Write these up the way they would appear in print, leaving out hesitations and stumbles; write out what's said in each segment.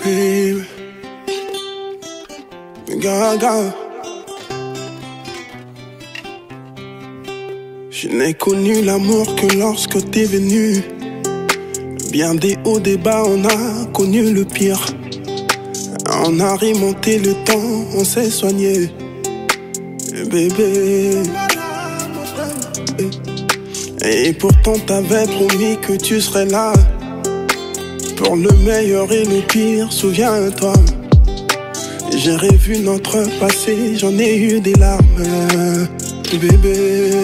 Baby, gaga. Je n'ai connu l'amour que lorsque t'es venu. Bien des hauts, des bas, on a connu le pire. On a remonté le temps, on s'est soigné. Bébé. Et pourtant t'avais promis que tu serais là. Pour le meilleur et le pire, souviens-toi. J'ai revu notre passé, j'en ai eu des larmes. Bébé.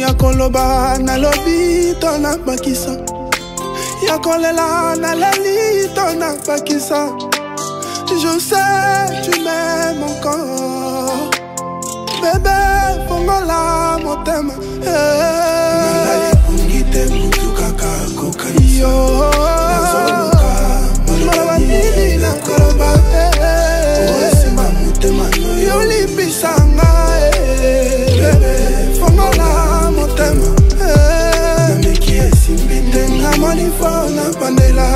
Yakoloba na lobi tona bakisa. Yakolela na leli tona bakisa. Je sais tu m'aimes encore. Bébé fongola motema. Nalali kungite mutu kaka kokanisa. Nazoluka malabani na koloba. Oesima mutema no yolibisanga. Bébé fongola motema. Nameki esimbite ngamoni fona pandela.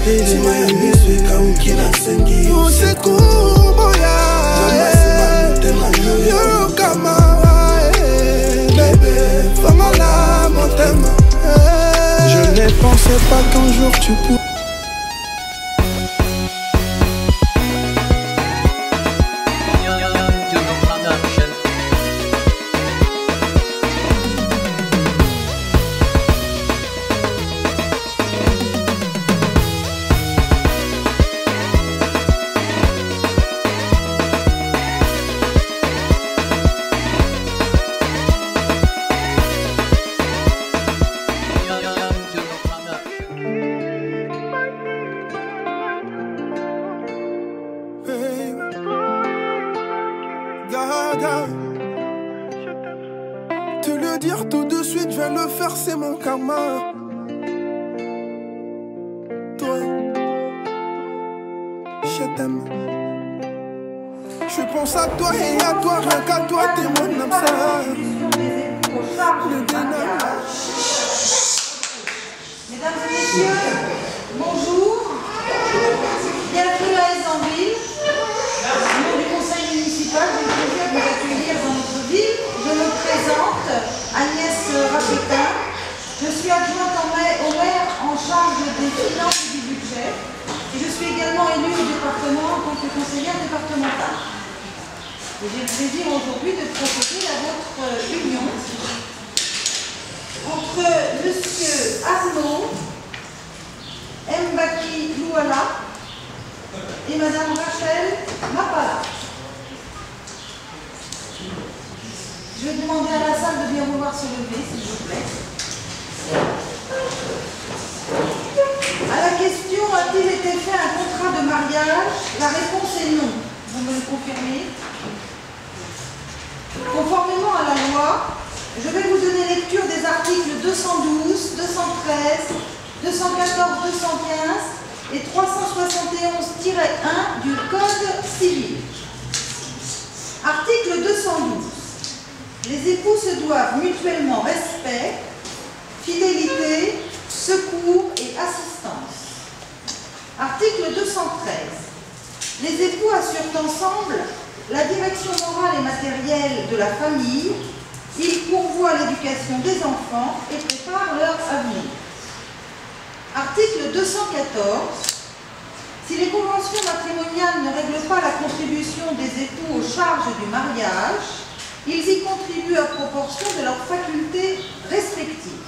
Sima ya miswe kaukina sengi. Usiku boya. Namasima mutema no yokama. Bébé fongola motema. Je ne pensais pas qu'un jour tu pourrais. Te le dire tout de suite, je vais le faire, c'est mon karma. Toi, je t'aime. Je pense à toi et à toi, rien qu'à toi, t'es mon âme sœur. Le dynamite. Mesdames et messieurs, bonjour. Bienvenue à Esanville. Au nom du conseil municipal, j'ai le plaisir de vous accueillir dans notre ville. Je me présente, Agnès Rafetin. Je suis adjointe au maire en charge des finances et du budget. Et je suis également élue du département en tant que conseillère départementale. Et j'ai le plaisir aujourd'hui de procéder à votre union entre M. Arnaud Mbaki Louala et Mme Rachel Mapala. Je vais demander à la salle de bien vouloir se lever, s'il vous plaît. À la question, a-t-il été fait un contrat de mariage? La réponse est non. Vous me le confirmez? Conformément à la loi, je vais vous donner lecture des articles 212, 213, 214, 215 et 371-1 du Code civil. Article 212. Les époux se doivent mutuellement respect, fidélité, secours et assistance. Article 213. Les époux assurent ensemble la direction morale et matérielle de la famille. Ils pourvoient l'éducation des enfants et préparent leur avenir. Article 214. Si les conventions matrimoniales ne règlent pas la contribution des époux aux charges du mariage, ils y contribuent à proportion de leurs facultés respectives.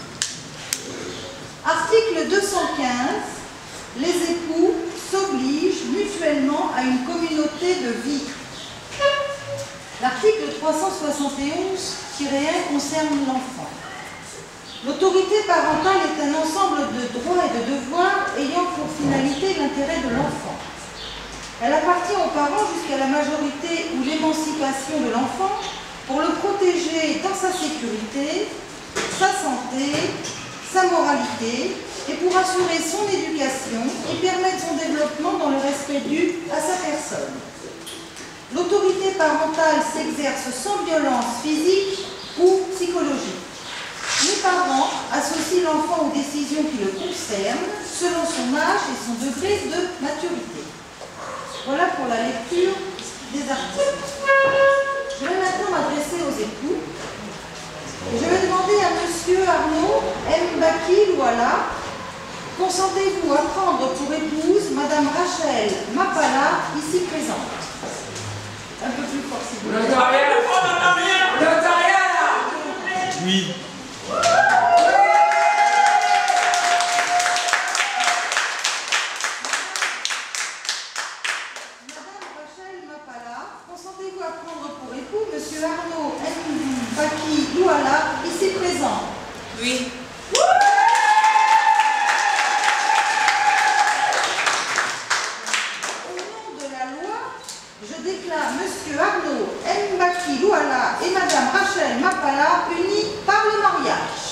Article 215. Les époux s'obligent mutuellement à une communauté de vie. L'article 371-1 concerne l'enfant. L'autorité parentale est un ensemble de droits et de devoirs ayant pour finalité l'intérêt de l'enfant. Elle appartient aux parents jusqu'à la majorité ou l'émancipation de l'enfant pour le protéger dans sa sécurité, sa santé, sa moralité et pour assurer son éducation et permettre son développement dans le respect dû à sa personne. L'autorité parentale s'exerce sans violence physique ou psychologique. Les parents associe l'enfant aux décisions qui le concernent, selon son âge et son degré de maturité. Voilà pour la lecture des articles. Je vais maintenant m'adresser aux époux. Je vais demander à Monsieur Arnaud Mbaki Louala, consentez-vous à prendre pour épouse Madame Rachel Mapala, ici présente. Un peu plus fort, s'il vous plaît. Oui. Consentez-vous à prendre pour époux Monsieur Arnaud Mbaki Louala, ici présent? Oui. Au nom de la loi, je déclare Monsieur Arnaud Mbaki Louala et Madame Rachel Mapala unis par le mariage.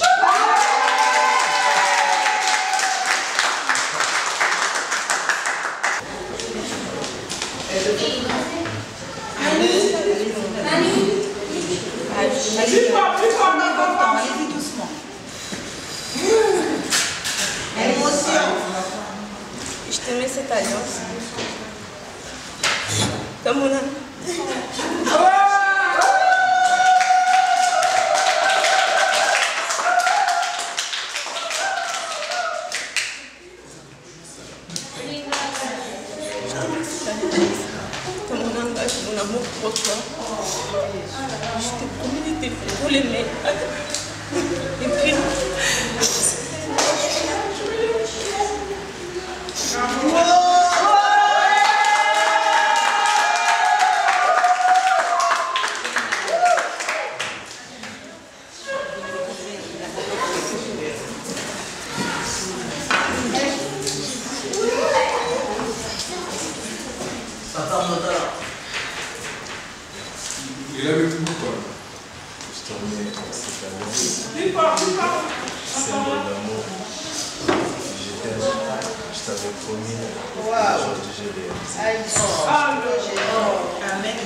Allez-y doucement. Je t'aimais cette alliance. Comme on a. Comme on engage mon amour pour toi. Je t'ai promis de t'aimer pour l'aimer. Et puis. Il avait tout quoi. Je t'en mets cette alliance. Symbole d'amour. Je t'aime. Je t'avais promis. Aujourd'hui, je réalise. Amen.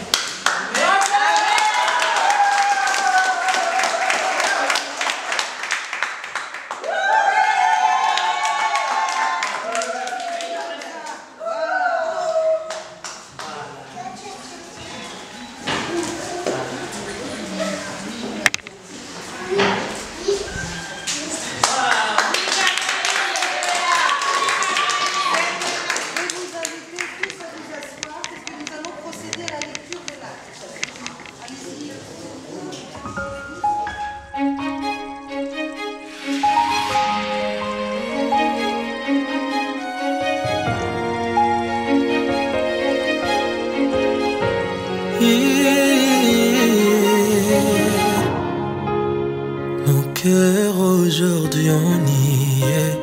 Mon cœur aujourd'hui on y est,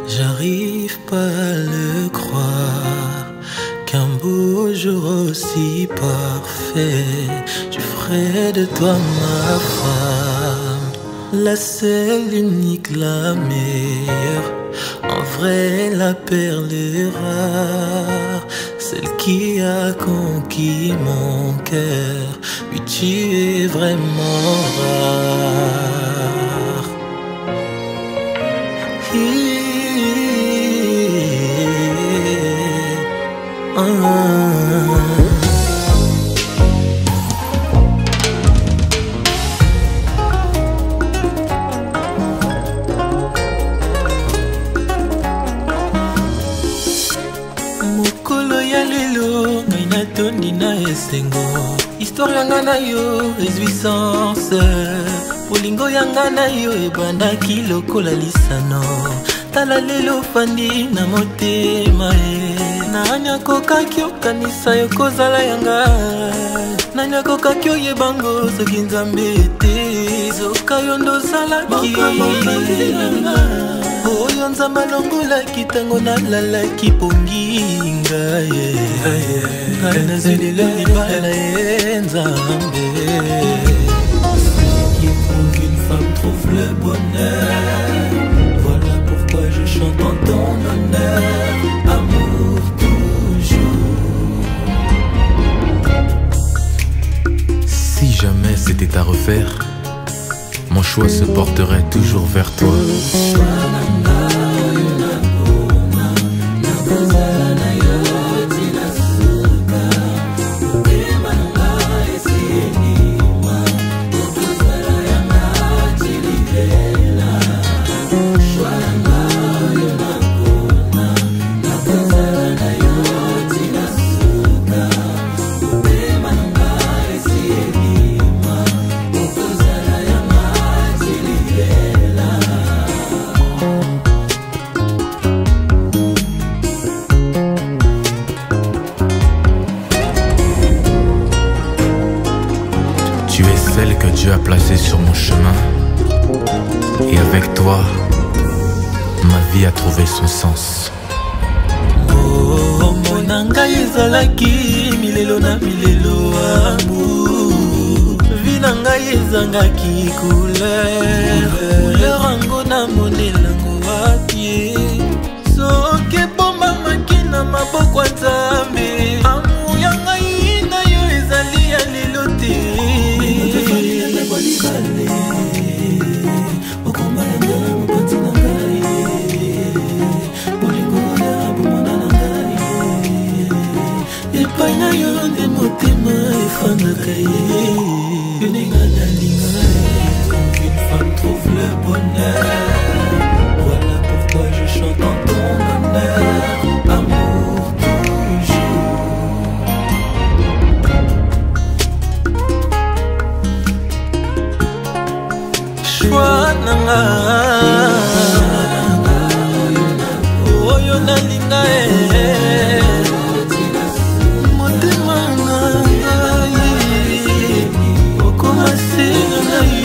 j'arrive pas à le croire, qu'un beau jour aussi parfait, je ferai de toi ma femme, la seule, unique, la meilleure, en vrai la perle rare, celle qui a conquis mon cœur, oui tu es vraiment rare. Mokolo ya lelo ngai natondi na esengo, histoire yanga na yo ezwi sens, bolingo yanga na yo ebandaki lokola lisano, tala lelo fandi na motema nani akokaki okanisa yo kozala yanga, nani akokaki oyebango soki nzambe te, zoka yo ndozalaki oyo nzambe alongolaki ntango nalalaki pongi ngai ngai nazwi lelo libala ye nzambe. Qui font qu'une femme trouve le bonheur, voilà pourquoi je chante en ton honneur, amour toujours. Si jamais c'était à refaire, mon choix se porterait toujours vers toi. Tu es celle que Dieu a placée sur mon chemin. Et avec toi, ma vie a trouvé son sens. Oh, mon ngai ezalaki milelo na milelo amour. Vie na ngai ezangaki couleur ango na monelango wapi. Soki ebombamaki na maboko ya Nzambe, amour ya ngai na yo ezali ya lelo te. Epai na yo nde motema efandaka ye. Yoninga nalinga comme une femme trouve le bonheur. Voilà pourquoi je chante en ton honneur. Amour toujours. Choix nanga oyo nalinga motema na ngai okomase na ngai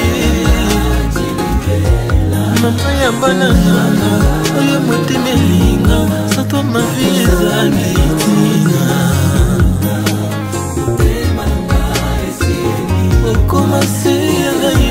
mama ya bana nanga oyo motema elinga sato ma vie ezali tina okomase na ngai.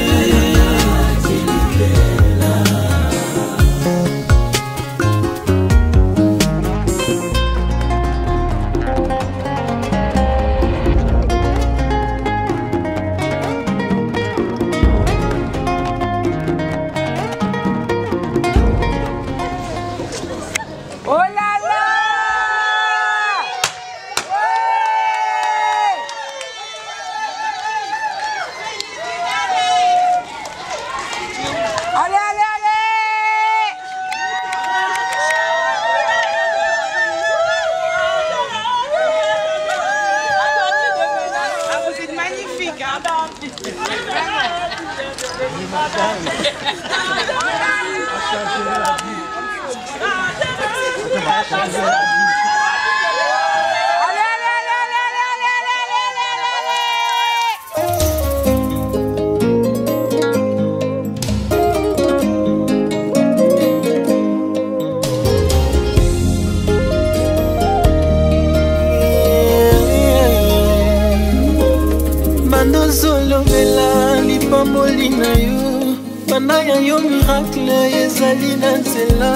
Zolongela lipamboli na yo banda ya yo miracle ezali na nzela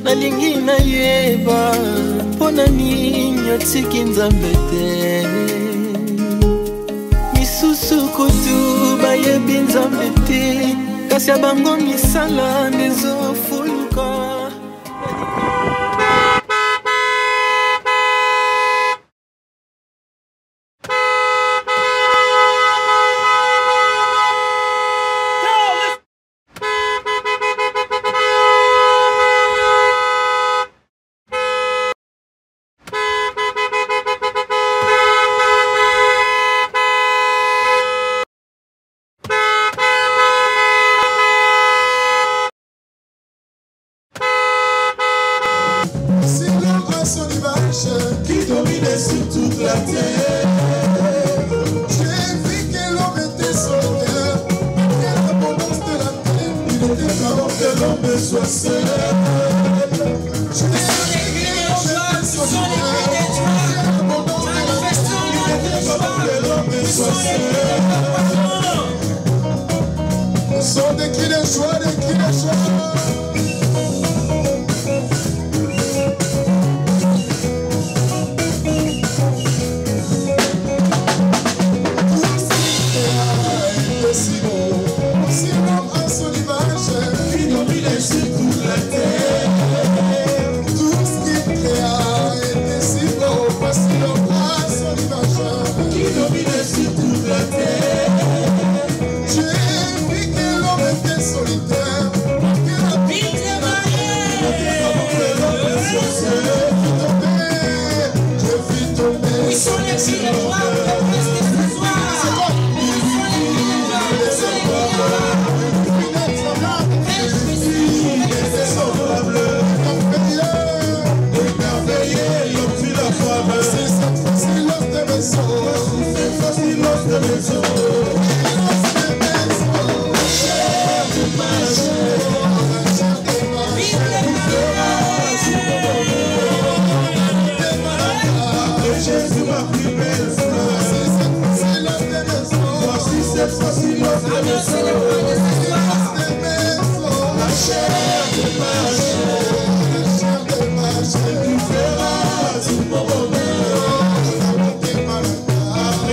nalingi nayeba mpona nini otiki Nzambe te misusu kutu bayebi Nzambe te kasi ya bango misala nezofuluka. Qui dominait sur toute la terre. J'ai vu que l'homme était solitaire, et l'abondance de la terre, il était avant que l'homme soit seul. J'ai vu que l'homme était solitaire, et l'abondance de la terre, il était avant que l'homme soit seul. Nous sommes des qui les joie, des qui les joie. Si bon,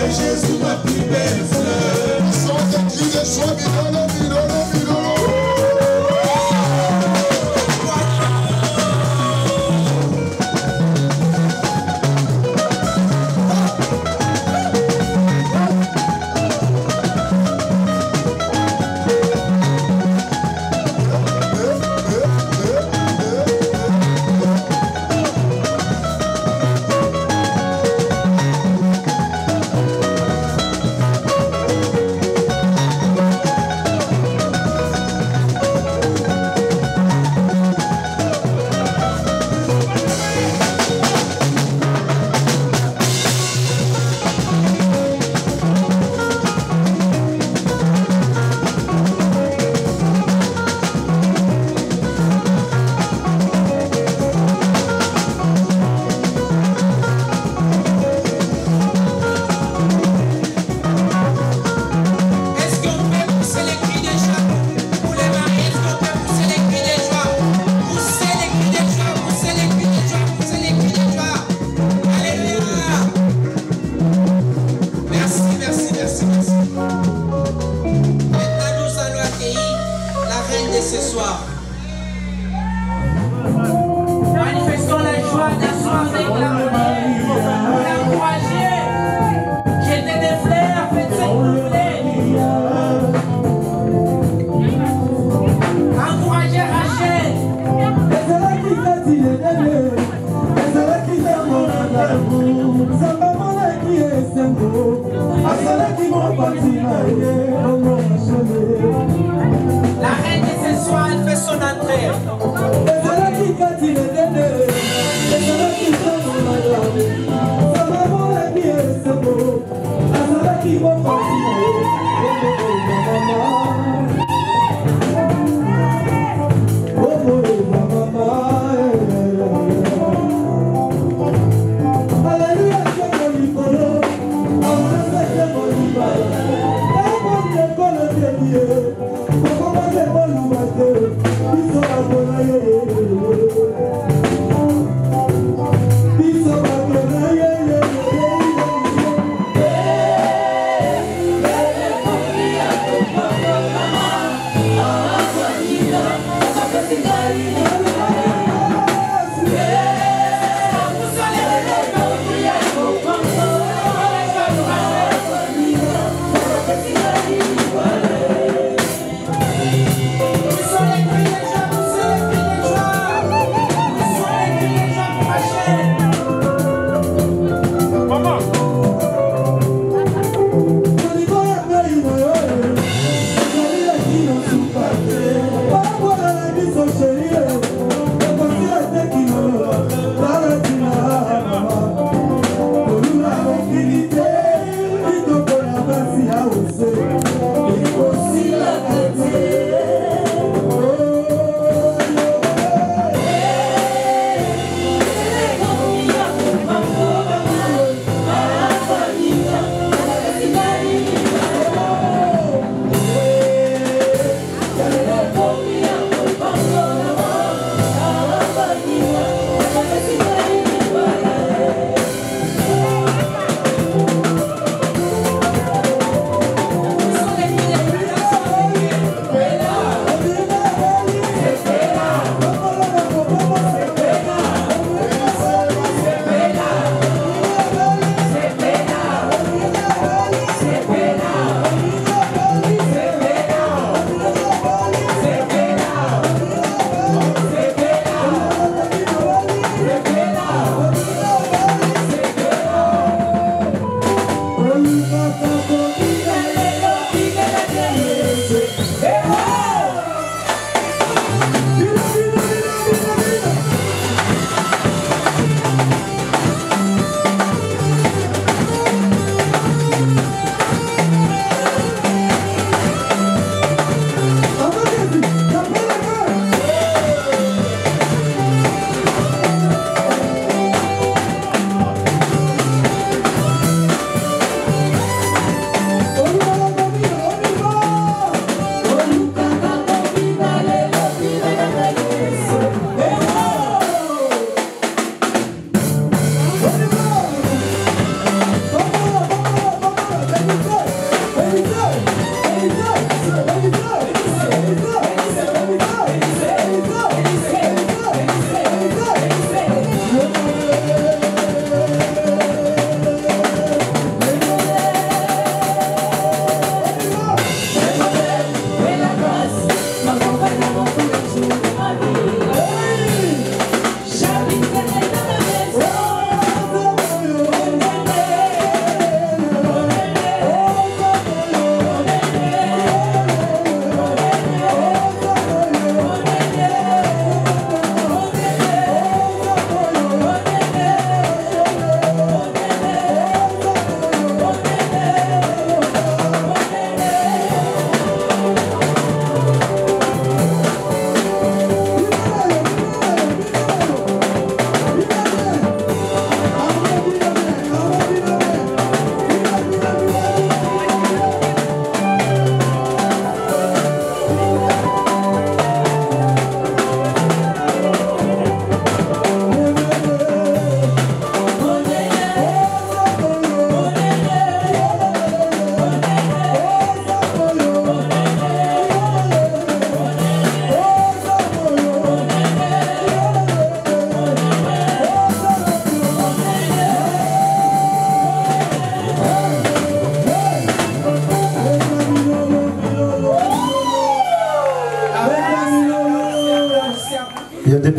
Jésus, ma plus belle fleur. Sans des cris de joie, midolo, midolo, midolo. La reine de ce soir, elle fait son entrée.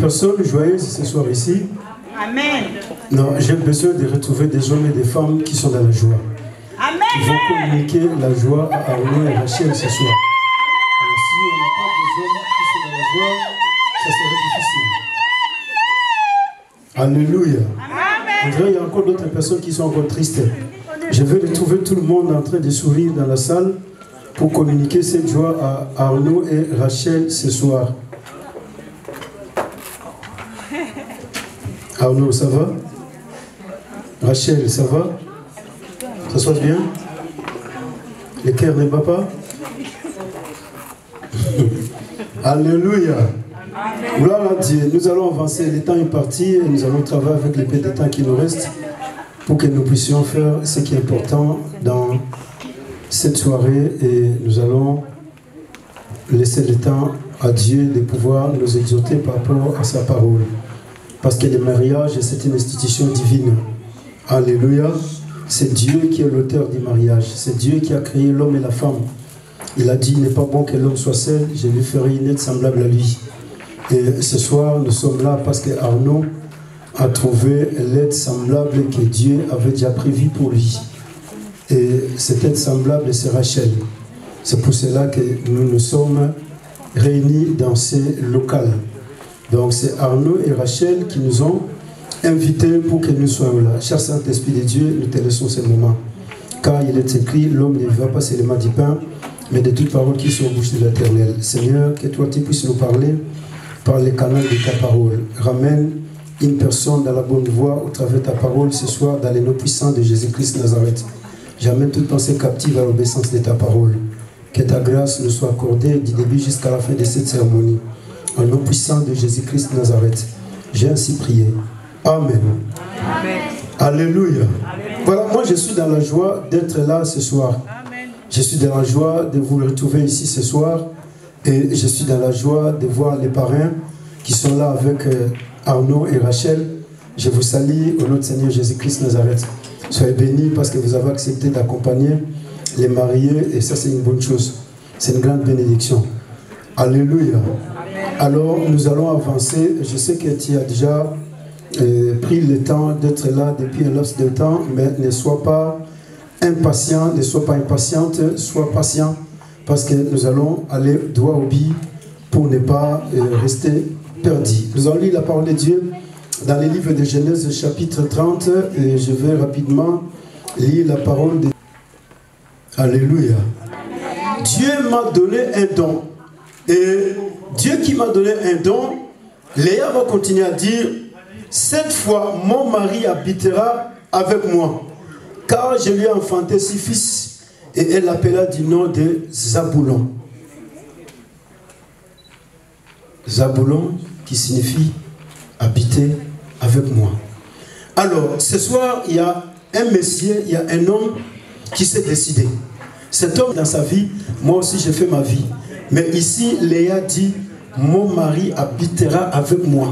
personne joyeuse ce soir ici? Amen. Non, j'ai besoin de retrouver des hommes et des femmes qui sont dans la joie. Amen. Qui vont communiquer la joie à Arnaud et Rachel ce soir. Alors si on n'a pas des hommes qui sont dans la joie, ça serait difficile. Alléluia. On dirait qu'il y a encore d'autres personnes qui sont encore tristes. Je vais retrouver tout le monde en train de sourire dans la salle pour communiquer cette joie à Arnaud et Rachel ce soir. Arnaud, ça va? Rachel, ça va? Ça se passe bien? Le cœur ne bat pas? Alléluia. Gloire à Dieu. Nous allons avancer. Le temps est parti et nous allons travailler avec le peu de temps qui nous reste pour que nous puissions faire ce qui est important dans cette soirée et nous allons laisser le temps à Dieu de pouvoir nous exhorter par rapport à sa parole. Parce que le mariage, c'est une institution divine. Alléluia. C'est Dieu qui est l'auteur du mariage. C'est Dieu qui a créé l'homme et la femme. Il a dit, il n'est pas bon que l'homme soit seul, je lui ferai une aide semblable à lui. Et ce soir, nous sommes là parce que Arnaud a trouvé l'aide semblable que Dieu avait déjà prévue pour lui. Et cette aide semblable, c'est Rachel. C'est pour cela que nous nous sommes réunis dans ces locales. Donc c'est Arnaud et Rachel qui nous ont invités pour que nous soyons là. Cher Saint-Esprit de Dieu, nous te laissons ce moment. Car il est écrit, l'homme ne vivra pas seulement du pain, mais de toutes paroles qui sont aux bouches de l'Éternel. Seigneur, que toi tu puisses nous parler par les canaux de ta parole. Ramène une personne dans la bonne voie au travers de ta parole ce soir dans les noms puissants de Jésus-Christ Nazareth. J'amène toute pensée captive à l'obéissance de ta parole. Que ta grâce nous soit accordée du début jusqu'à la fin de cette cérémonie. Au nom puissant de Jésus-Christ Nazareth. J'ai ainsi prié. Amen. Amen. Alléluia. Amen. Voilà, moi je suis dans la joie d'être là ce soir. Amen. Je suis dans la joie de vous retrouver ici ce soir. Et je suis dans la joie de voir les parrains qui sont là avec Arnaud et Rachel. Je vous salue au nom de Seigneur Jésus-Christ Nazareth. Soyez bénis parce que vous avez accepté d'accompagner les mariés et ça c'est une bonne chose. C'est une grande bénédiction. Alléluia. Amen. Alors nous allons avancer. Je sais que tu as déjà pris le temps d'être là depuis un laps de temps, mais ne sois pas impatient, ne sois pas impatiente, sois patient. Parce que nous allons aller droit au but pour ne pas rester perdus. Nous allons lire la parole de Dieu dans les livres de Genèse chapitre 30 et je vais rapidement lire la parole de Dieu. Alléluia. Dieu m'a donné un don. Et Dieu qui m'a donné un don, Léa va continuer à dire, cette fois mon mari habitera avec moi, car je lui ai enfanté 6 fils. Et elle l'appela du nom de Zaboulon. Zaboulon qui signifie habiter avec moi. Alors, ce soir, il y a un monsieur, il y a un homme qui s'est décidé. Cet homme dans sa vie, moi aussi j'ai fait ma vie. Mais ici, Léa dit, mon mari habitera avec moi.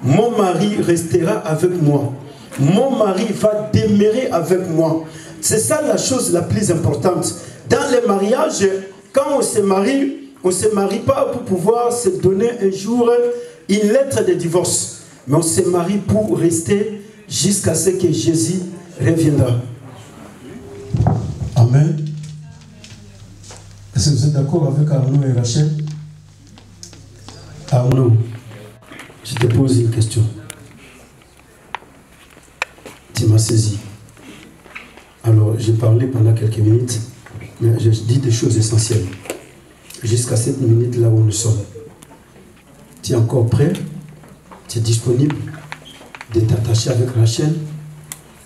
Mon mari restera avec moi. Mon mari va demeurer avec moi. C'est ça la chose la plus importante. Dans les mariages, quand on se marie pas pour pouvoir se donner un jour une lettre de divorce. Mais on se marie pour rester jusqu'à ce que Jésus reviendra. Amen. Est-ce que vous êtes d'accord avec Arnaud et Rachel? Arnaud, je te pose une question. Tu m'as saisi. Alors, j'ai parlé pendant quelques minutes, mais j'ai dit des choses essentielles. Jusqu'à cette minute là où nous sommes. Tu es encore prêt? Tu es disponible de t'attacher avec Rachel,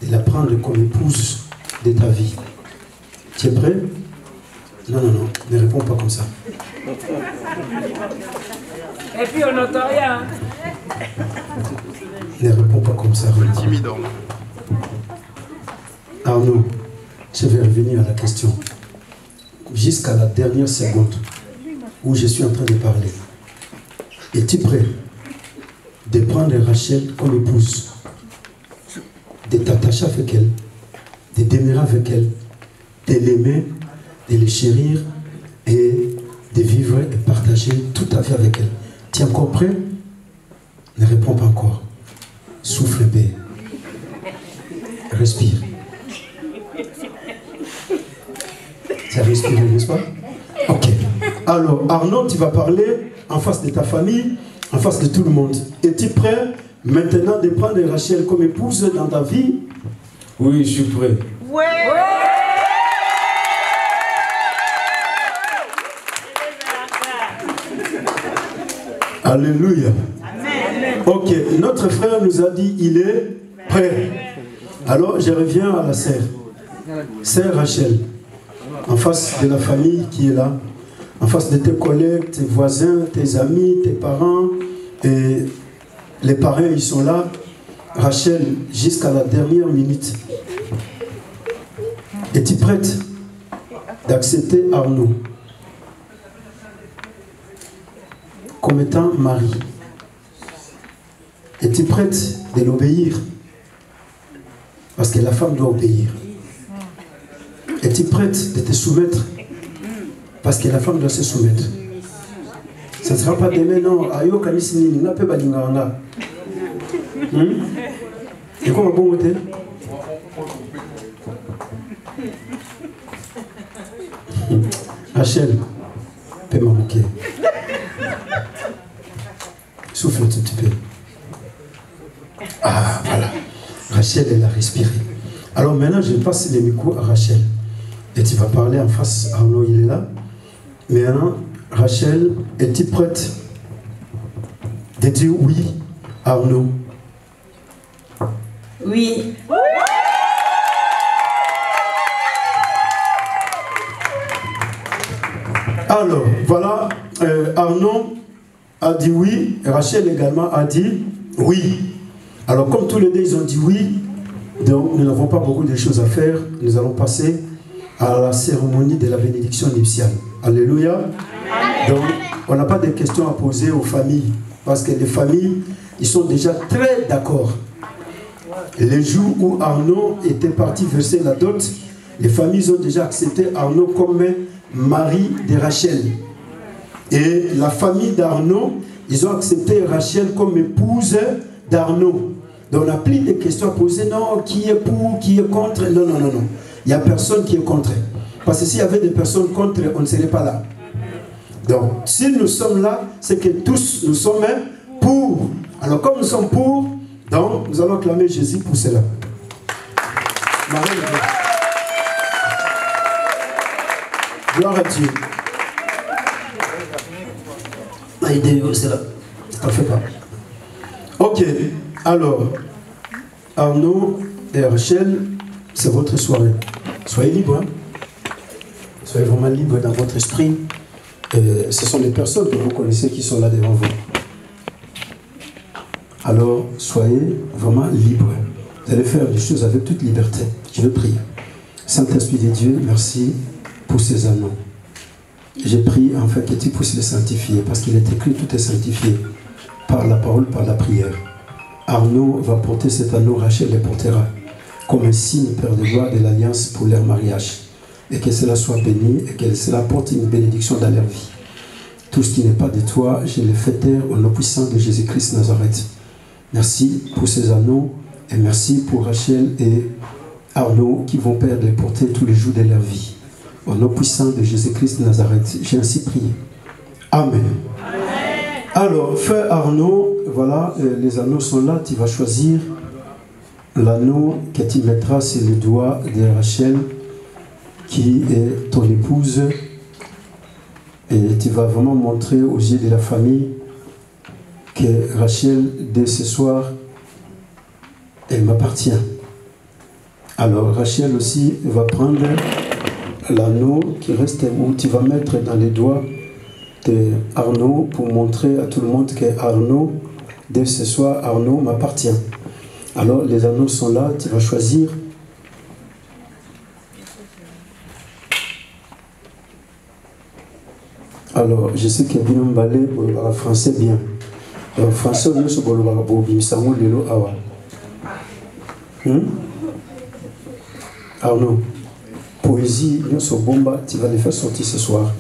de la prendre comme épouse de ta vie? Tu es prêt? Non, non, non, ne réponds pas comme ça. Et puis on n'entend rien. Ne réponds pas comme ça. Intimidant. Arnaud, je vais revenir à la question. Jusqu'à la dernière seconde où je suis en train de parler, es-tu prêt de prendre Rachel comme épouse, de t'attacher avec elle, de demeurer avec elle, de l'aimer, de les chérir et de vivre et partager tout à fait avec elle? Tu es encore prêt? Ne réponds pas encore. Souffle B. Respire. Tu as respiré, n'est-ce pas? Ok. Alors, Arnaud, tu vas parler en face de ta famille, en face de tout le monde. Es-tu prêt maintenant de prendre Rachel comme épouse dans ta vie? Oui, je suis prêt. Ouais. Alléluia. Amen. Ok, notre frère nous a dit il est prêt. Alors, je reviens à la sœur. Sœur Rachel, en face de la famille qui est là, en face de tes collègues, tes voisins, tes amis, tes parents, et les parents, ils sont là. Rachel, jusqu'à la dernière minute, es-tu prête d'accepter Arnaud comme étant mari? Es-tu prête de l'obéir? Parce que la femme doit obéir. Es-tu prête de te soumettre? Parce que la femme doit se soumettre. Ce ne sera pas demain, non. Ayo kanisini, n'a pas balingana. Et comment bon côté? Rachel, paie-moi bouquet. Souffle un tout petit peu. Ah, voilà. Rachel, elle a respiré. Alors maintenant, je passe les micros à Rachel. Et tu vas parler en face. Arnaud, il est là. Maintenant, Rachel, es-tu prête de dire oui, Arnaud? Oui. Alors, voilà, Arnaud a dit oui, et Rachel également a dit oui. Alors, comme tous les deux, ils ont dit oui, donc nous n'avons pas beaucoup de choses à faire. Nous allons passer à la cérémonie de la bénédiction nuptiale. Alléluia. Donc, on n'a pas de questions à poser aux familles, parce que les familles, ils sont déjà très d'accord. Le jour où Arnaud était parti verser la dot, les familles ont déjà accepté Arnaud comme mari de Rachel. Et la famille d'Arnaud, ils ont accepté Rachel comme épouse d'Arnaud. Donc on n'a plus de questions à poser. Non, qui est pour, qui est contre? Non, non, non, non. Il n'y a personne qui est contre. Parce que s'il y avait des personnes contre, on ne serait pas là. Donc, si nous sommes là, c'est que tous nous sommes pour. Alors, comme nous sommes pour, donc nous allons acclamer Jésus pour cela. Gloire à Dieu. C'est là. Ça ne fait pas. Ok. Alors, Arnaud et Rachel, c'est votre soirée. Soyez libres. Hein? Soyez vraiment libres dans votre esprit. Ce sont les personnes que vous connaissez qui sont là devant vous. Alors, soyez vraiment libres. Vous allez faire des choses avec toute liberté. Je veux prier. Saint-Esprit de Dieu, merci pour ces anneaux. J'ai prié en fait que tu puisses les sanctifier, parce qu'il est écrit, tout est sanctifié par la parole, par la prière. Arnaud va porter cet anneau, Rachel le portera, comme un signe, Père de gloire, de l'alliance pour leur mariage. Et que cela soit béni, et que cela porte une bénédiction dans leur vie. Tout ce qui n'est pas de toi, je le fais taire au nom puissant de Jésus-Christ Nazareth. Merci pour ces anneaux, et merci pour Rachel et Arnaud qui vont perdre et porter tous les jours de leur vie. Au nom puissant de Jésus-Christ Nazareth, j'ai ainsi prié. Amen. Amen. Alors, frère Arnaud, voilà, les anneaux sont là. Tu vas choisir l'anneau que tu mettras sur le doigt de Rachel, qui est ton épouse. Et tu vas vraiment montrer aux yeux de la famille que Rachel, dès ce soir, elle m'appartient. Alors, Rachel aussi va prendre l'anneau qui reste où tu vas mettre dans les doigts de Arnaud pour montrer à tout le monde que Arnaud, dès ce soir, Arnaud m'appartient. Alors les anneaux sont là, tu vas choisir. Alors je sais que bien balé le français bien. Le français on se bolo ba bobi sango lelo awa. Arnaud, poésie, bomba, tu vas les faire sortir ce soir.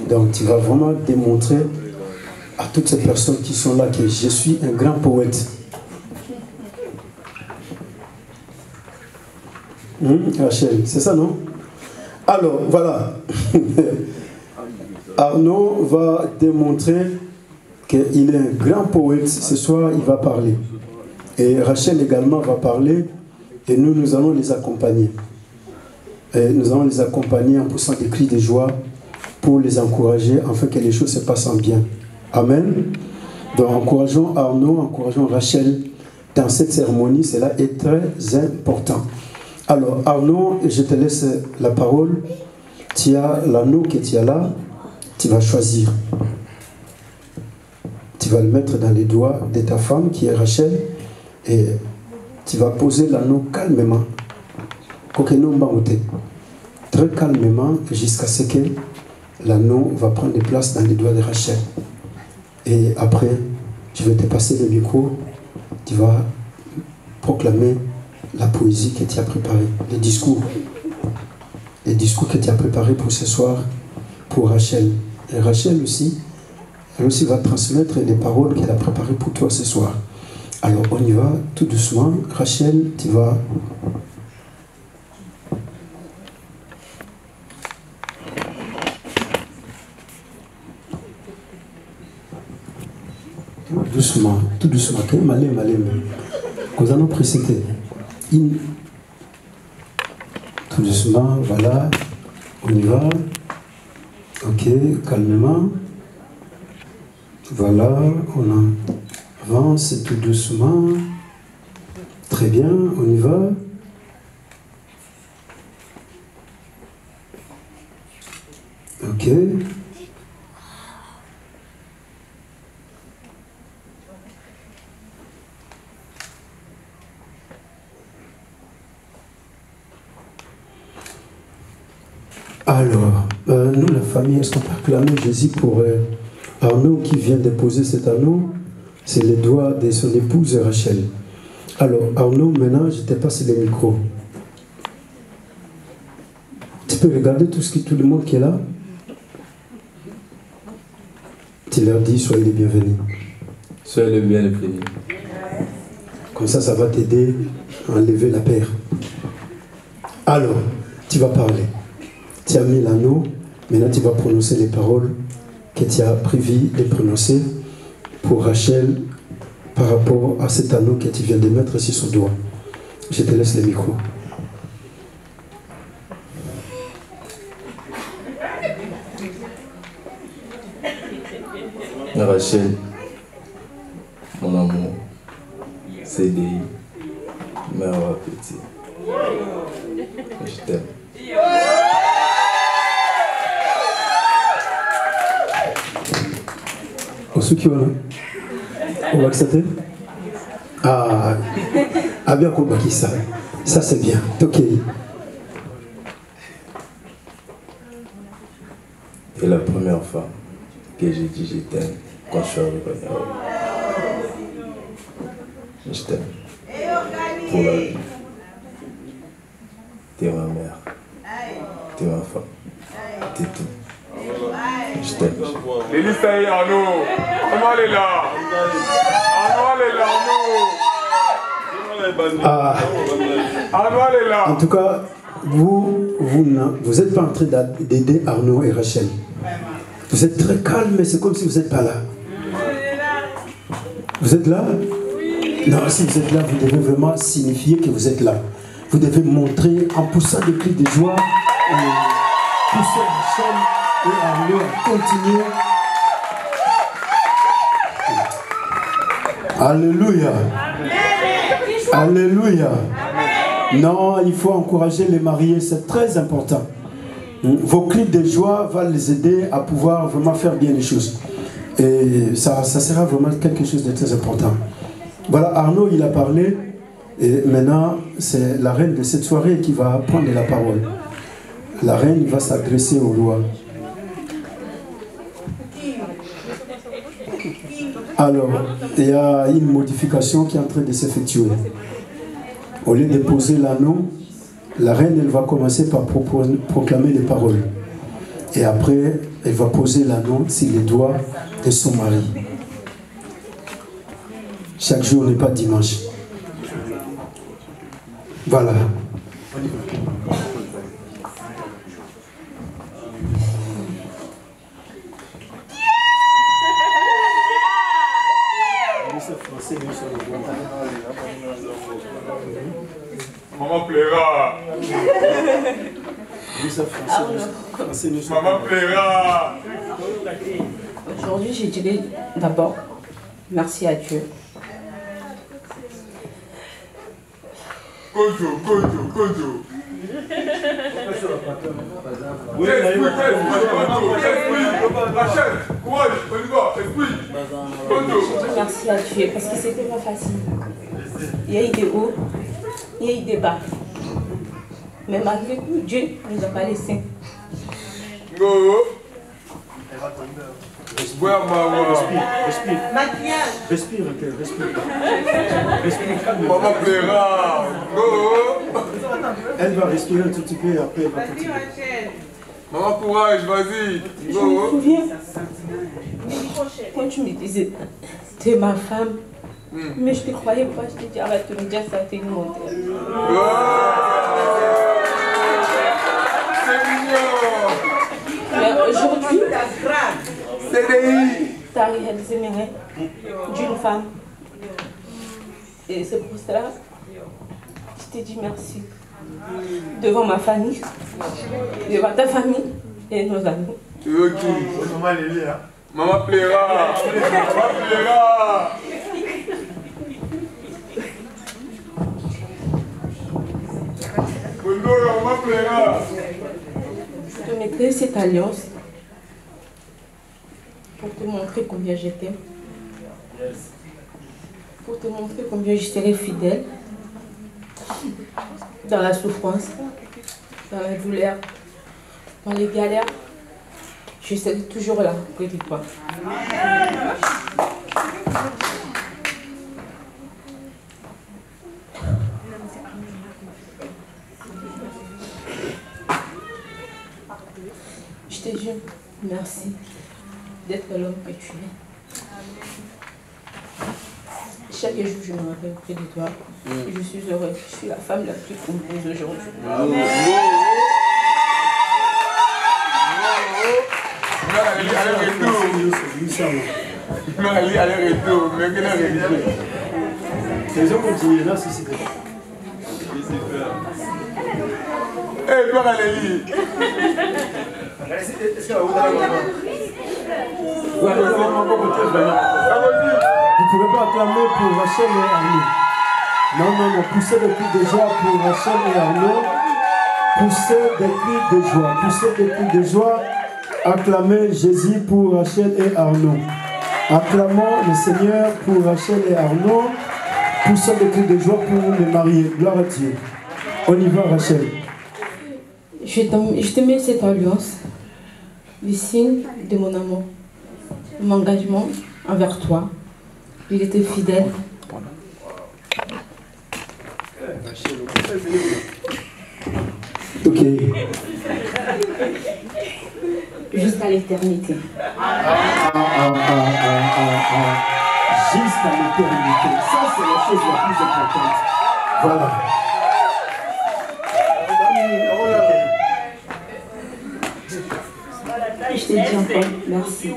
Donc tu vas vraiment démontrer à toutes ces personnes qui sont là que je suis un grand poète. Rachel, c'est ça, non? Alors, voilà. Arnaud va démontrer qu'il est un grand poète. Ce soir, il va parler. Et Rachel également va parler. Et nous allons les accompagner. Et nous allons les accompagner en poussant des cris de joie pour les encourager afin que les choses se passent bien. Amen. Donc, encourageons Arnaud, encourageons Rachel dans cette cérémonie. Cela est très important. Alors, Arnaud, je te laisse la parole. Tu as l'anneau que tu as là. Tu vas choisir. Tu vas le mettre dans les doigts de ta femme qui est Rachel. Et tu vas poser l'anneau calmement. Très calmement jusqu'à ce que l'anneau va prendre place dans les doigts de Rachel. Et après, je vais te passer le micro. Tu vas proclamer la poésie que tu as préparée, les discours que tu as préparés pour ce soir pour Rachel. Et Rachel aussi, elle aussi va transmettre les paroles qu'elle a préparées pour toi ce soir. Alors on y va tout doucement. Rachel, tu vas... Doucement, tout doucement. Malé. Nous allons précéder. Tout doucement, voilà. On y va. Ok, calmement. Voilà, on avance tout doucement. Très bien, on y va. Ok. Alors, nous, la famille, est-ce qu'on peut acclamer Jésus pour Arnaud qui vient de poser cet anneau? C'est les doigts de son épouse Rachel. Alors, Arnaud, maintenant, je te passe le micro. Tu peux regarder tout le monde qui est là? Tu leur dis, soyez les bienvenus. Soyez les bienvenus. Comme ça va t'aider à enlever la paire. Alors, tu vas parler. Tu as mis l'anneau, maintenant tu vas prononcer les paroles que tu as prévu de prononcer pour Rachel par rapport à cet anneau que tu viens de mettre sur son doigt. Je te laisse le micro. Rachel, mon amour, CDI, mère petit. Je t'aime. Ceux qui ont on va accepter. Ah bien compris ça. Ça c'est bien. Ok. C'est la première fois que j'ai dit je t'aime quand je suis arrivé à Nairobi. Je t'aime. Pour la vie. T'es ma mère. T'es ma femme. T'es tout. Je t'aime. Les listes à Arnaud. Arnaud, elle est là. Arnaud, elle est là. Arnaud, elle est là. En tout cas, vous êtes pas en train d'aider Arnaud et Rachel. Vous êtes très calme, mais c'est comme si vous n'êtes pas là. Vous êtes là? Non, si vous êtes là, vous devez vraiment signifier que vous êtes là. Vous devez montrer en poussant des cris de joie et pousser Rachel et Arnaud à continuer. Alléluia. Alléluia. Non, il faut encourager les mariés, c'est très important. Vos cris de joie vont les aider à pouvoir vraiment faire bien les choses. Et ça sera vraiment quelque chose de très important. Voilà, Arnaud, il a parlé. Et maintenant, c'est la reine de cette soirée qui va prendre la parole. La reine va s'adresser au roi. Alors, il y a une modification qui est en train de s'effectuer. Au lieu de poser l'anneau, la reine, elle va commencer par proclamer les paroles. Et après, elle va poser l'anneau sur les doigts de son mari. Chaque jour n'est pas dimanche. Voilà. Maman plaira. Maman plaira. Aujourd'hui, je dirais d'abord merci à Dieu. Kojo. Rachel, courage, on y va, esprit. Merci à Dieu parce que c'était pas facile. Il y a eu des hauts, il y a eu des bas. Mais malgré tout, Dieu ne nous a pas laissés. Respire. Maman plaira. Elle va respirer un tout petit peu et après elle va continuer. Maman courage, vas-y. Je me souviens quand tu me disais t'es ma femme, mais je te croyais pas, je te dis arrête de me dire ça, t'es une montagne. C'est mignon. Mais aujourd'hui, CDI. tu as réalisé mes rêves d'une femme. Et c'est pour cela que je te dis merci. Devant ma famille, devant ta famille et nos amis. Tu veux qui? Maman plaira. Maman plaira. Maman plaira. Je te mettrai cette alliance pour te montrer combien je t'aime. Pour te montrer combien je serai fidèle dans la souffrance, dans la douleur, dans les galères. Je serai toujours là près de toi. Je te jure, merci d'être l'homme que tu es. Chaque jour, je me rappelle près de toi. Et je suis heureuse. Je suis la femme la plus heureuse aujourd'hui. Les hommes continuent là, si c'était pas. Eh, gloire à Lélie. Vous ne pouvez pas acclamer pour Rachel et Arnaud. Non, poussez des cris de joie pour Rachel et Arnaud. Poussez des cris de joie. Acclamez Jésus pour Rachel et Arnaud. Acclamons le Seigneur pour Rachel et Arnaud. Poussez des cris de joie pour les mariés. Gloire à Dieu. On y va, Rachel. Je te mets cette alliance, le signe de mon amour, mon engagement envers toi. Il était fidèle. Ok. Jusqu'à l'éternité. Jusqu'à l'éternité. Ça, c'est la chose la plus importante. Voilà. Je te dis encore merci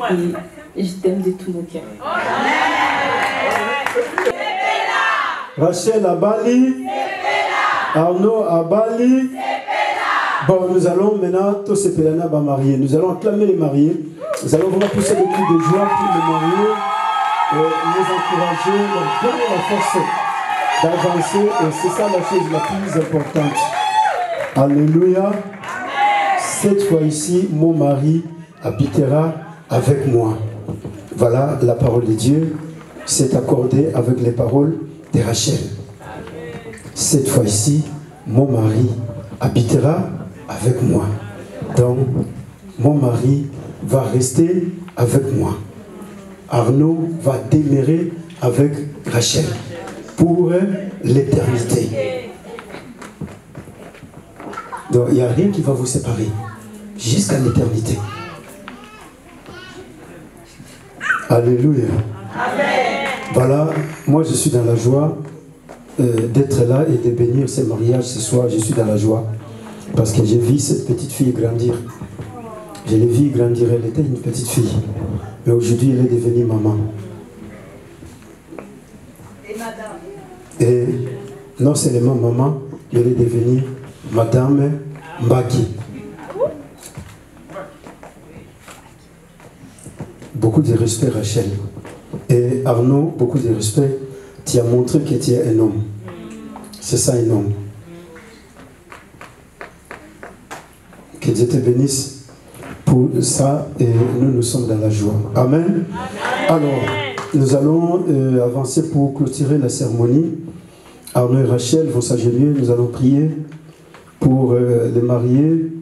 et je t'aime de tout mon cœur. Rachel à Bali, Arnaud à Bali. Bon, nous allons maintenant, tous ces pèlerins vont marier. Nous allons acclamer les mariés. Nous allons vraiment pousser des cris de joie pour les mariés. Et les encourager, leur donner la force d'avancer. Et c'est ça la chose la plus importante. Alléluia. Cette fois ici, mon mari habitera avec moi. Voilà, la parole de Dieu s'est accordée avec les paroles de Rachel. Cette fois ici, mon mari habitera avec moi. Donc, mon mari va rester avec moi. Arnaud va demeurer avec Rachel pour l'éternité. Donc, il n'y a rien qui va vous séparer jusqu'à l'éternité. Alléluia. Amen. Voilà, moi je suis dans la joie d'être là et de bénir ce mariage ce soir. Je suis dans la joie parce que j'ai vu cette petite fille grandir. Je l'ai vue grandir, elle était une petite fille. Mais aujourd'hui, elle est devenue maman. Et madame. Et non seulement maman, mais elle est devenue madame Mbaki. Beaucoup de respect, Rachel. Et Arnaud, beaucoup de respect. Tu as montré que tu es un homme. C'est ça, un homme. Que Dieu te bénisse pour ça. Et nous sommes dans la joie. Amen. Alors, nous allons avancer pour clôturer la cérémonie. Arnaud et Rachel vont s'agenouiller. Nous allons prier pour les mariés.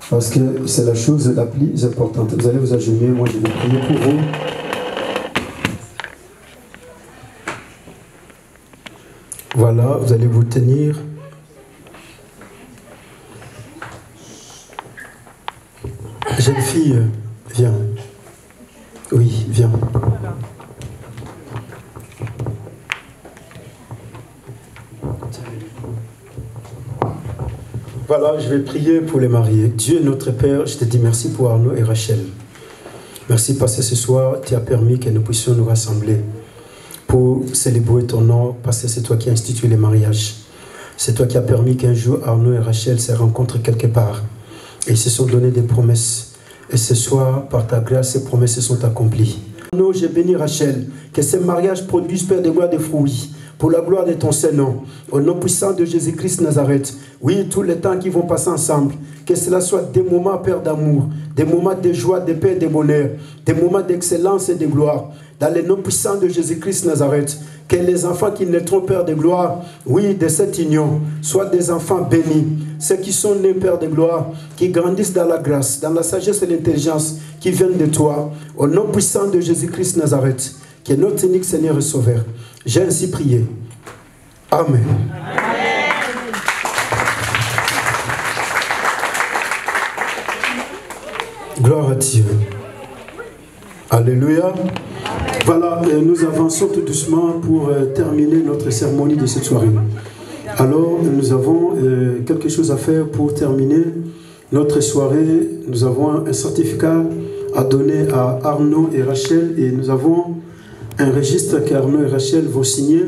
Parce que c'est la chose la plus importante. Vous allez vous agenouiller, moi je vais prier pour vous. Voilà, vous allez vous tenir. Jeune fille, viens. Oui, viens. Voilà, je vais prier pour les mariés. Dieu notre Père, je te dis merci pour Arnaud et Rachel. Merci parce que ce soir, tu as permis que nous puissions nous rassembler pour célébrer ton nom, parce que c'est toi qui as institué les mariages. C'est toi qui as permis qu'un jour Arnaud et Rachel se rencontrent quelque part. Et ils se sont donné des promesses. Et ce soir, par ta grâce, ces promesses se sont accomplies. Arnaud, j'ai béni Rachel, que ce mariage produise, Père de gloire, des fruits. Pour la gloire de ton Saint-Nom, au nom puissant de Jésus-Christ Nazareth, oui, tous les temps qui vont passer ensemble, que cela soit des moments, Père d'amour, des moments de joie, de paix, de bonheur, des moments d'excellence et de gloire, dans le nom puissant de Jésus-Christ Nazareth, que les enfants qui naîtront, Père de gloire, oui, de cette union, soient des enfants bénis, ceux qui sont nés, Père de gloire, qui grandissent dans la grâce, dans la sagesse et l'intelligence qui viennent de toi, au nom puissant de Jésus-Christ Nazareth, qui est notre unique Seigneur et Sauveur. J'ai ainsi prié. Amen. Gloire à Dieu. Alléluia. Voilà, nous avançons tout doucement pour terminer notre cérémonie de cette soirée. Alors, nous avons quelque chose à faire pour terminer notre soirée. Nous avons un certificat à donner à Arnaud et Rachel et nous avons un registre qu'Arnaud et Rachel vont signer.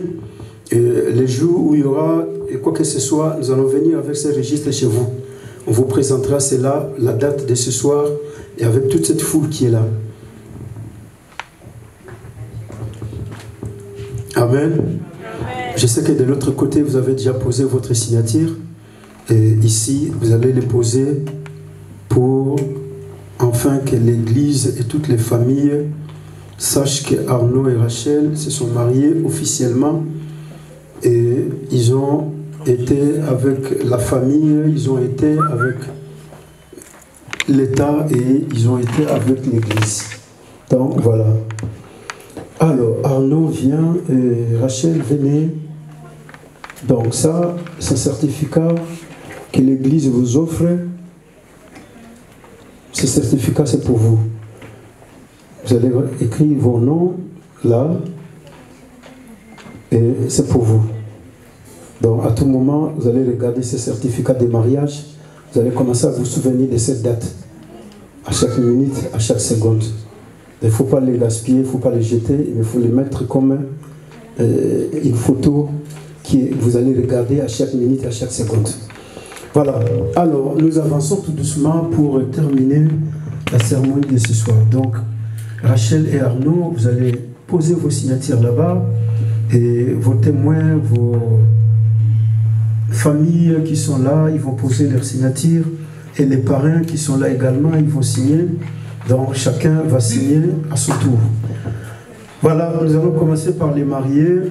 Et les jours où il y aura quoi que ce soit, nous allons venir avec ce registre chez vous. On vous présentera cela, la date de ce soir, et avec toute cette foule qui est là. Amen. Je sais que de l'autre côté, vous avez déjà posé votre signature. Et ici, vous allez les poser pour enfin que l'Église et toutes les familles sachent que Arnaud et Rachel se sont mariés officiellement. Et ils ont été avec la famille, ils ont été avec l'État et ils ont été avec l'Église. Donc voilà. Alors Arnaud vient et Rachel venez. Donc ça, c'est un certificat que l'Église vous offre. Ce certificat, c'est pour vous. Vous allez écrire vos noms là. Et c'est pour vous. Donc à tout moment, vous allez regarder ces certificats de mariage. Vous allez commencer à vous souvenir de cette date. À chaque minute, à chaque seconde. Il ne faut pas les gaspiller, il ne faut pas les jeter. Mais il faut les mettre comme une photo que vous allez regarder à chaque minute, à chaque seconde. Voilà. Alors, nous avançons tout doucement pour terminer la cérémonie de ce soir. Donc, Rachel et Arnaud, vous allez poser vos signatures là-bas. Et vos témoins, vos familles qui sont là, ils vont poser leurs signatures. Et les parrains qui sont là également, ils vont signer. Donc chacun va signer à son tour. Voilà, nous allons commencer par les mariés.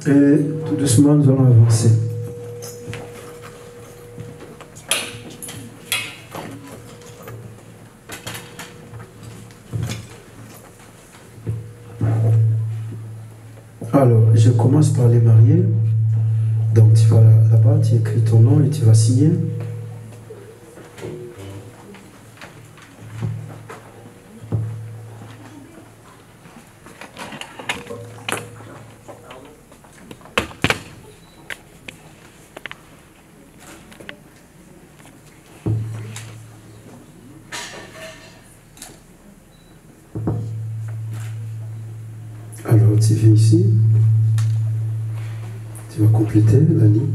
Et tout doucement, nous allons avancer. Alors, je commence par les mariés. Donc, tu vas là-bas, tu écris ton nom et tu vas signer. tu viens ici. Tu vas compléter la ligne.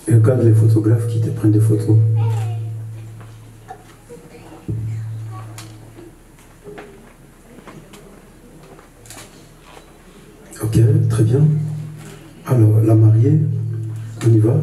Et regarde les photographes qui te prennent des photos. Ok, très bien. Alors, la mariée, on y va.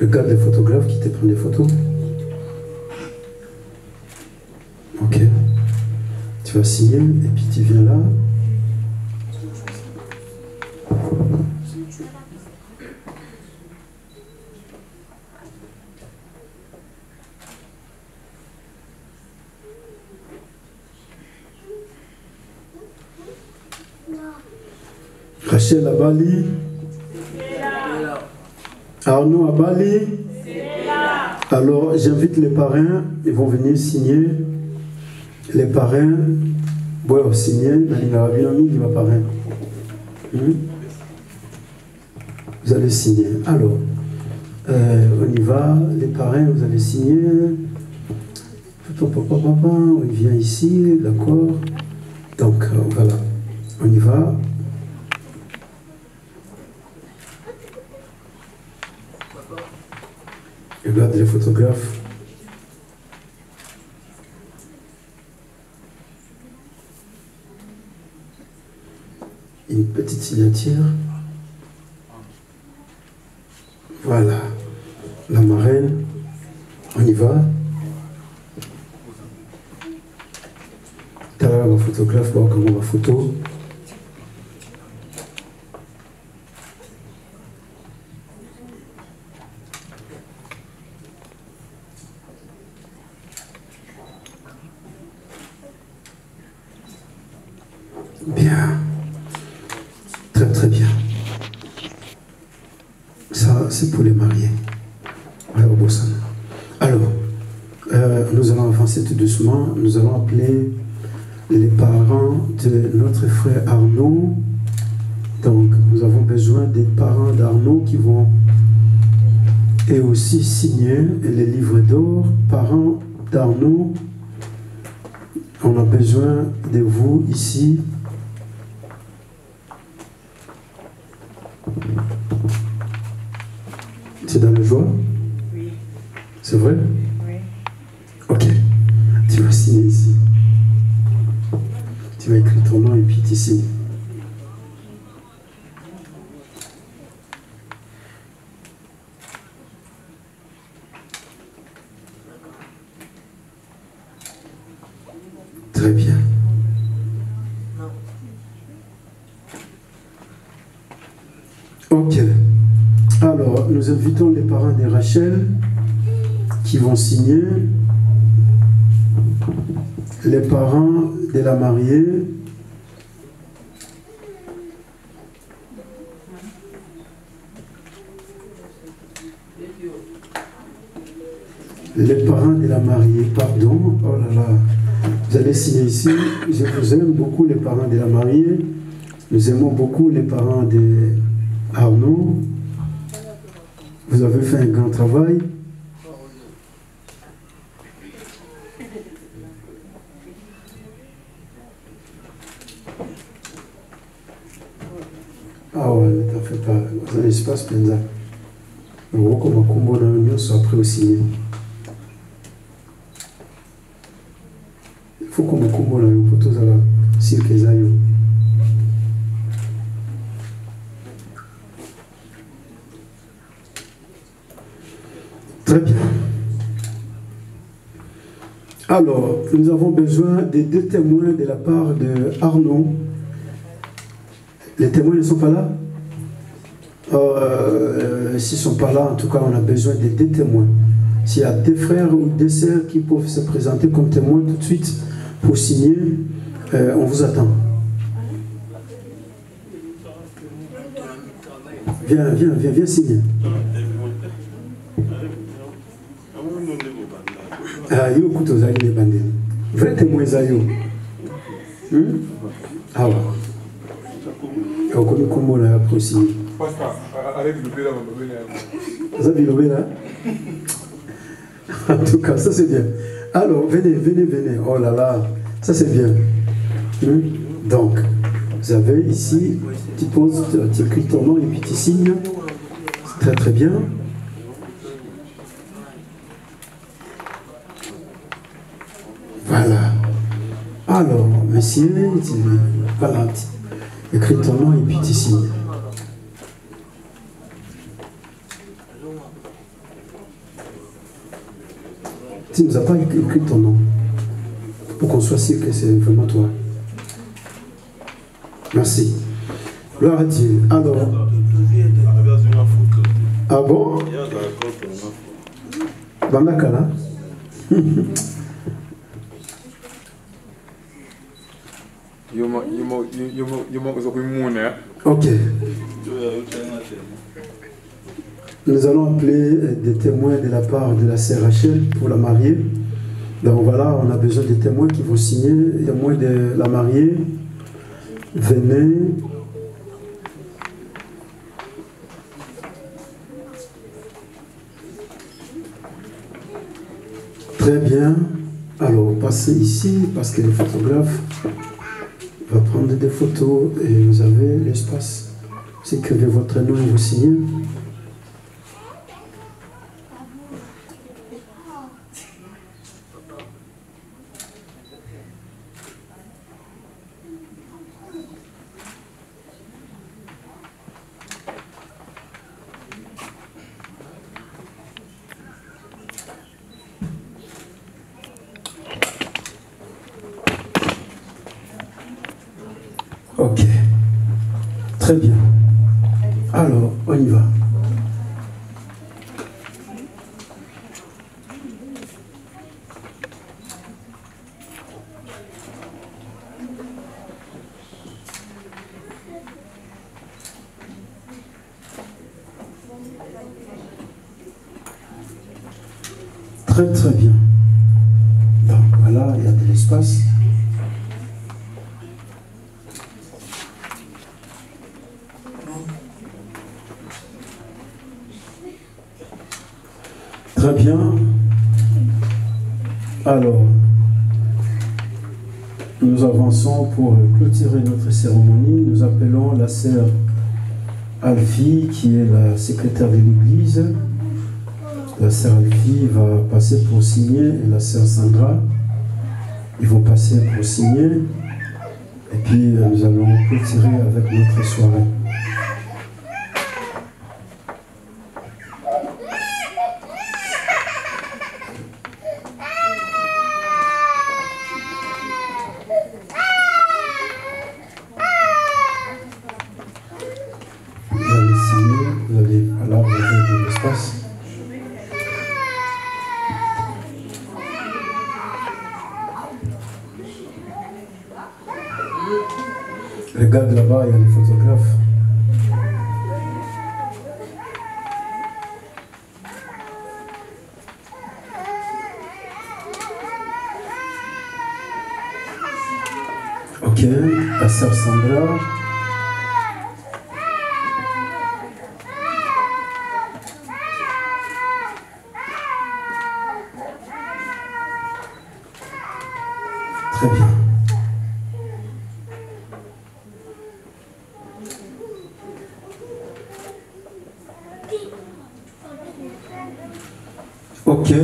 Regarde les photographes qui te prennent des photos. Ok. Tu vas signer et puis tu viens là. Rachel à Bali. Arnaud à Bali. Alors j'invite les parrains, ils vont venir signer. Les parrains, bon, signer, il va parrain. Vous allez signer. Alors, on y va, les parrains, vous allez signer. On vient ici, d'accord. Donc voilà, on y va. Regarde les photographes. Une petite signature. Voilà. La marraine. On y va. T'as là, la photographe, voir comment on va photo. Bien. Très très bien. Ça, c'est pour les mariés. Alors, nous allons avancer tout doucement. Nous allons appeler les parents de notre frère Arnaud. Donc, nous avons besoin des parents d'Arnaud qui vont et aussi signer les livres d'or. Parents d'Arnaud, on a besoin de vous ici. C'est dans le joie? Oui. C'est vrai? Oui. Ok. Tu vas signer ici. Tu vas écrire ton nom et puis tu signes. Très bien. Ok. Alors, nous invitons les parents de Rachel qui vont signer, les parents de la mariée, les parents de la mariée, pardon, oh là là, vous allez signer ici. Je vous aime beaucoup les parents de la mariée, nous aimons beaucoup les parents de Arnaud. Vous avez fait un grand travail. Ah ouais, ne t'en fais pas. Vous avez l'espace, Penza. On voit comment combo dans l'union soit prêt au signer. Il faut qu'on me combo dans l'union pour tous à la cirque et zayo. Très bien. Alors, nous avons besoin des 2 témoins de la part de Arnaud. Les témoins ne sont pas là? S'ils ne sont pas là, en tout cas, on a besoin des 2 témoins. S'il y a 2 frères ou 2 sœurs qui peuvent se présenter comme témoins tout de suite pour signer, on vous attend. Viens signer. yo kuto zali les bandés. Vrai témoin zayo. Ah ouais. Et on connaît comment on a apprécié. Arrête de là, Vous avez levé là? En tout cas, ça c'est bien. Alors, venez. Oh là là, ça c'est bien. Donc, vous avez ici, tu poses, tu écris ton nom et puis tu signes. C'est très bien. Voilà. Alors, monsieur, voilà, tu écris ton nom et puis tu signes. Tu ne nous as pas écrit ton nom pour qu'on soit sûr que c'est vraiment toi. Merci. Gloire à Dieu. Alors. Ah bon? Bandakala. Ok. Nous allons appeler des témoins de la part de la sœur Rachel pour la mariée. Donc voilà, on a besoin des témoins qui vont signer. Les témoins de la mariée, venez. Très bien. Alors, passez ici parce que le photographe va prendre des photos et vous avez l'espace. Vous écrivez votre nom et vous signez. Ok. Très bien. Alors, on y va. Très très bien. Donc voilà, il y a de l'espace. Très bien. Alors, nous avançons pour clôturer notre cérémonie. Nous appelons la sœur Alfie, qui est la secrétaire de l'église. La sœur Alfie va passer pour signer et la sœur Sandra, ils vont passer pour signer. Et puis, nous allons clôturer avec notre soirée. Regarde là-bas, il y a les photographes. Ok, la sœur Sandra. Très bien. Ok,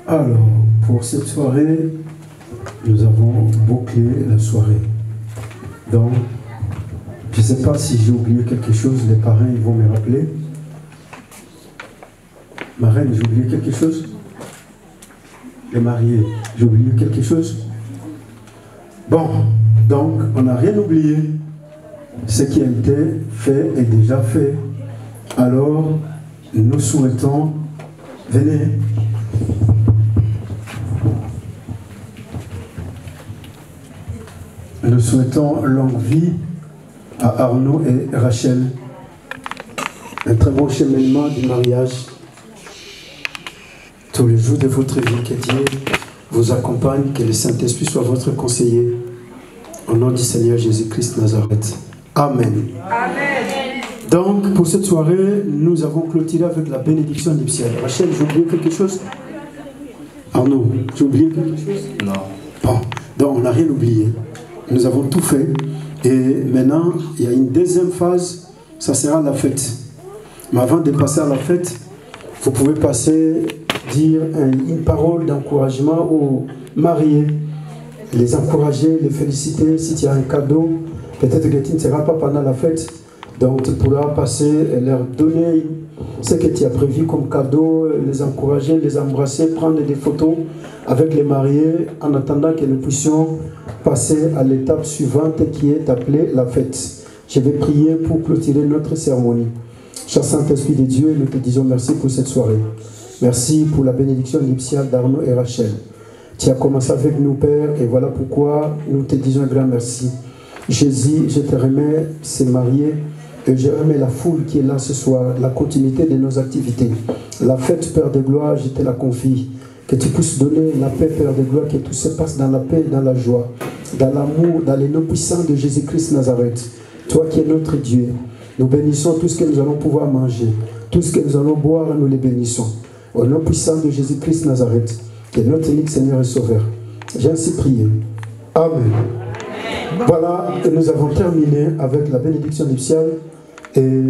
alors pour cette soirée, nous avons bouclé la soirée. Donc, je ne sais pas si j'ai oublié quelque chose, les parrains ils vont me rappeler. Ma reine, j'ai oublié quelque chose? Les mariés, j'ai oublié quelque chose? Bon, donc on n'a rien oublié. Ce qui a été fait est déjà fait. Alors, nous souhaitons. Venez. Nous souhaitons longue vie à Arnaud et Rachel. Un très bon cheminement du mariage. tous les jours de votre vie. Que Dieu vous accompagne, que le Saint-Esprit soit votre conseiller. Au nom du Seigneur Jésus-Christ Nazareth. Amen. Amen. Donc, pour cette soirée, nous avons clôturé avec la bénédiction nuptiale. Rachel, j'ai oublié quelque chose? Arnaud, j'ai oublié quelque chose? Non. Bon, donc on n'a rien oublié. Nous avons tout fait. Et maintenant, il y a une deuxième phase, ça sera la fête. Mais avant de passer à la fête, vous pouvez passer, dire une parole d'encouragement aux mariés, les encourager, les féliciter. Si tu as un cadeau, peut-être que tu ne seras pas pendant la fête, donc tu pourras passer et leur donner ce que tu as prévu comme cadeau, les encourager, les embrasser, prendre des photos avec les mariés en attendant que nous puissions passer à l'étape suivante qui est appelée la fête. Je vais prier pour clôturer notre cérémonie. Cher Saint-Esprit de Dieu, nous te disons merci pour cette soirée. Merci pour la bénédiction nuptiale d'Arnaud et Rachel. Tu as commencé avec nous, Père, et voilà pourquoi nous te disons un grand merci. Jésus, je te remets ces mariés et je remets la foule qui est là ce soir, la continuité de nos activités. La fête, Père de gloire, je te la confie. Que tu puisses donner la paix, Père de gloire, que tout se passe dans la paix, dans la joie, dans l'amour, dans les noms puissants de Jésus-Christ Nazareth. Toi qui es notre Dieu, nous bénissons tout ce que nous allons pouvoir manger, tout ce que nous allons boire, nous les bénissons. Au nom puissant de Jésus-Christ Nazareth, qui est notre unique Seigneur et Sauveur. J'ai ainsi prié. Amen. Voilà, et nous avons terminé avec la bénédiction nuptiale. Et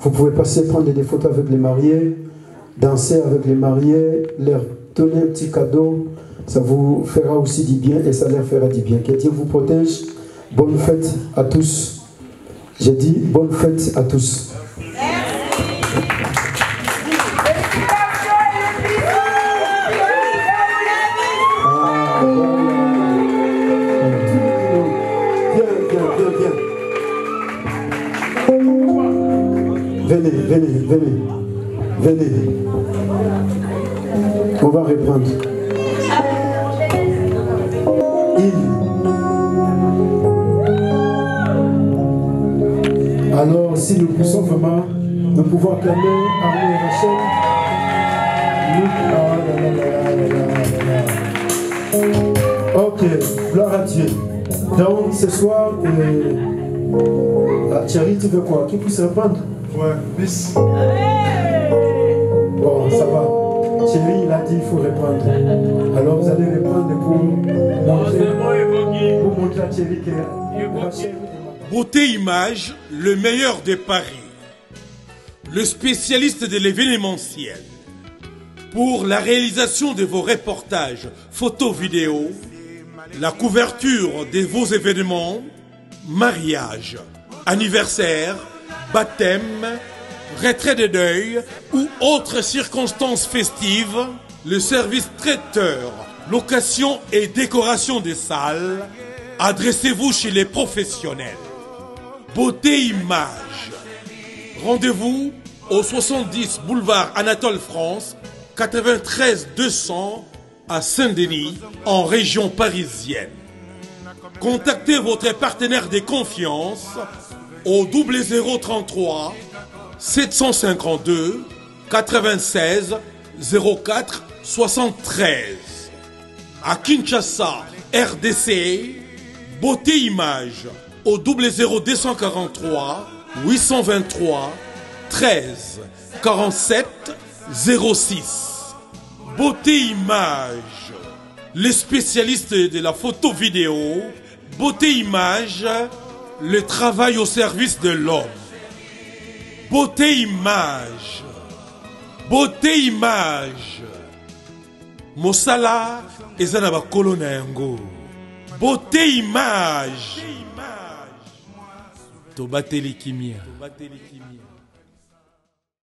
vous pouvez passer, prendre des photos avec les mariés, danser avec les mariés, leur donner un petit cadeau. Ça vous fera aussi du bien et ça leur fera du bien. Que Dieu vous protège. Bonne fête à tous. J'ai dit bonne fête à tous. Venez. On va reprendre. Alors, si nous poussons vraiment, nous pouvons acclamer Arnaud et Rachel. Ok, gloire à Dieu. Donc, ce soir, Thierry, tu veux quoi? Qui puisse répondre? Ouais, bis. Bon, ça va. Thierry, il a dit qu'il faut répondre. Alors vous allez répondre pour montrer à Thierry que Beauté Image, le meilleur de Paris. Le spécialiste de l'événementiel. Pour la réalisation de vos reportages, photos, vidéos, la couverture de vos événements, mariage, anniversaire, baptême, retrait de deuil ou autres circonstances festives, le service traiteur, location et décoration des salles, adressez-vous chez les professionnels. Beauté Image. Rendez-vous au 70 boulevard Anatole France, 93 200 à Saint-Denis, en région parisienne. Contactez votre partenaire de confiance au 0033 752 96 04 73. À Kinshasa, RDC, Beauté Image au 00243 823 13 47 06. Beauté Image, les spécialistes de la photo vidéo. Beauté Image, le travail au service de l'homme. Beauté Image. Beauté Image. Mosala eza na bakolo na yango. Beauté Image. Tobateli kimia.